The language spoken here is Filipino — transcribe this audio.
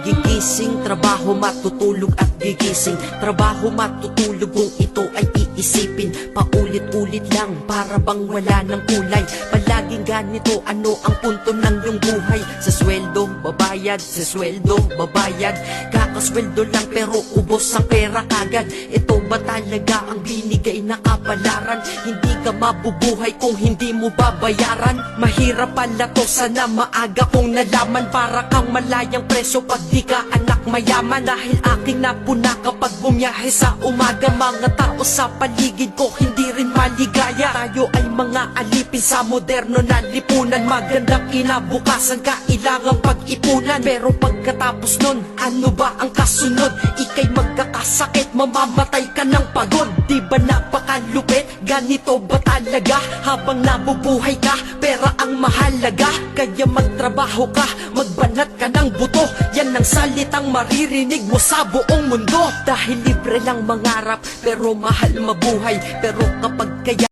Gigising, trabaho, matutulog at gigising. Trabaho, matutulog kung ito ay iisipin. Paulit-ulit lang, para bang wala ng kulay. Palaging ganito, ano ang punto ng iyong buhay? Sa sweldo, babayad, sa sweldo, babayad. Kakasweldo lang pero ubos ang pera kagad. Ito ba talaga ang binigay na kapalaran? Hindi ka mabubuhay kung hindi mo babayaran. Mahirap pala to, sana maaga kong nalaman. Para kang malayang preso pag di ka anak mayaman. Dahil aking napuna kapag bumiyahe sa umaga. Mga tao sa paligid ko hindi rin maligaya. Tayo ay mga alipin sa moderno na lipunan. Magandang kinabukasan, kailangang pag-ipunan. Pero pagkatapos nun, ano ba ang kasunod? Ika'y magkakasakit, mamamatay ka ng pagod. Di ba napakalupit? Ganito ba talaga? Habang nabubuhay ka, pera ang mahalaga. Kaya magtrabaho ka, magbanat ka ng buto. Yan ang salitang maririnig mo sa buong mundo. Dahil libre lang mangarap, pero mahal mabuhay. Pero kapag